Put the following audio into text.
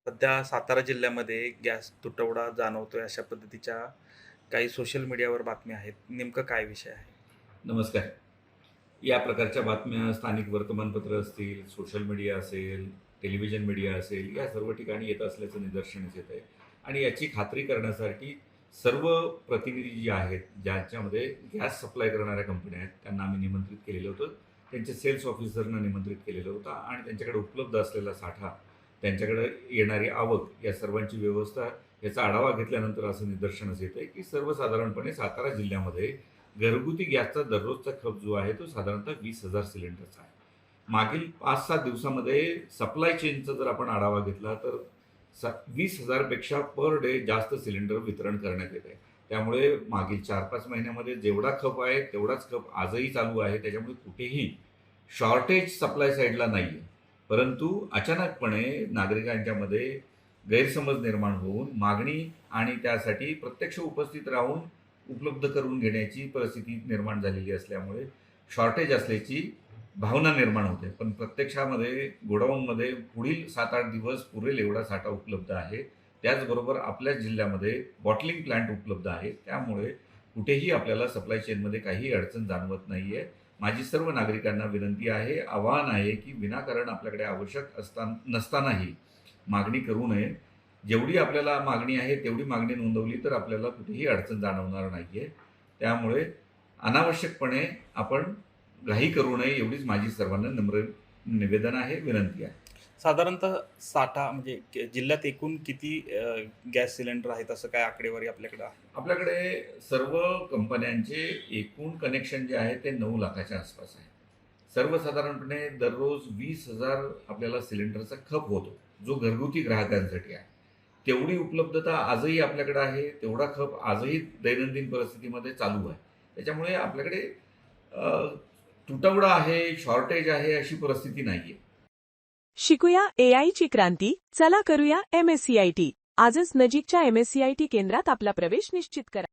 सध्या सातारा जिल्ह्यामध्ये गॅस तुटवडा जाणवतोय अशा पद्धतीच्या काही सोशल मीडियावर बातम्या आहेत. नेमकं काय विषय आहे? नमस्कार. या प्रकारच्या बातम्या स्थानिक वर्तमानपत्र असतील, सोशल मीडिया असेल, टेलिव्हिजन मीडिया असेल, या सर्व ठिकाणी येत असल्याचं निदर्शनास येत आहे. आणि याची खात्री करण्यासाठी सर्व प्रतिनिधी जे आहेत, ज्यांच्यामध्ये गॅस सप्लाय करणाऱ्या कंपन्या आहेत, त्यांना आम्ही निमंत्रित केलेलं होतं. त्यांचे सेल्स ऑफिसरना निमंत्रित केलेलं होतं आणि त्यांच्याकडे उपलब्ध असलेला साठा, त्यांच्याकडे येणारी आवक, या सर्वांची व्यवस्था याचा आढावा घेतल्यानंतर असं निदर्शनास येतं आहे, की सर्वसाधारणपणे सातारा जिल्ह्यामध्ये घरगुती गॅसचा दररोजचा खप जो आहे तो साधारणतः 20,000 सिलेंडरचा आहे. मागील 5-7 दिवसामध्ये सप्लाय चेनचा जर आपण आढावा घेतला तर 20,000 पेक्षा पर डे जास्त सिलेंडर वितरण करण्यात येत आहे. त्यामुळे मागील 4-5 महिन्यामध्ये जेवढा खप आहे तेवढाच खप आजही चालू आहे. त्याच्यामुळे कुठेही शॉर्टेज सप्लाय साईडला नाही आहे. परंतु अचानकपणे नागरिकांच्यामध्ये गैरसमज निर्माण होऊन मागणी आणि त्यासाठी प्रत्यक्ष उपस्थित राहून उपलब्ध करून घेण्याची परिस्थिती निर्माण झालेली असल्यामुळे शॉर्टेज असल्याची भावना निर्माण होते. पण प्रत्यक्षामध्ये गोडाऊनमध्ये पुढील 7-8 दिवस पुरेल एवढा साठा उपलब्ध आहे. त्याचबरोबर आपल्या जिल्ह्यामध्ये बॉटलिंग प्लांट उपलब्ध आहे. त्यामुळे कुठेही आपल्याला सप्लाय चेनमध्ये काहीही अडचण जाणवत नाही आहे. माझी सर्व नागरिकांना विनंती आहे, आवाहन आहे, की विनाकारण आपल्याकडे आवश्यक नसतानाही मागणी करू नये. जेवढी आपल्याला मागणी आहे तेवढी मागणी नोंदवली तर आपल्याला कुठेही अडचण जाणवणार नाही आहे. त्यामुळे अनावश्यकपणे आपण घाई करू नये एवढीच माझी सर्वांना नम्र निवेदन आहे, विनंती आहे. साधारणतः साठा म्हणजे जिल्ह्यात एकूण किती गॅस सिलेंडर आहेत असं काय आकडेवारी आपल्याकडे आहे? आपल्याकडे सर्व कंपन्यांचे एकूण कनेक्शन जे आहे ते 9 लाखाच्या आसपास आहे. सर्वसाधारणपणे दररोज 20,000 आपल्याला सिलेंडरचा खप होतो, जो घरगुती ग्राहकांसाठी आहे. तेवढी उपलब्धता आजही आपल्याकडे आहे, तेवढा खप आजही दैनंदिन परिस्थितीमध्ये चालू आहे. त्याच्यामुळे आपल्याकडे अ, तुटवडा आहे, शॉर्टेज आहे अशी परिस्थिती नाही आहे. शिकूया एआय ची क्रांती. चला करूया MSCIT. आजच नजीकच्या MSCIT केंद्रात आपला प्रवेश निश्चित करा.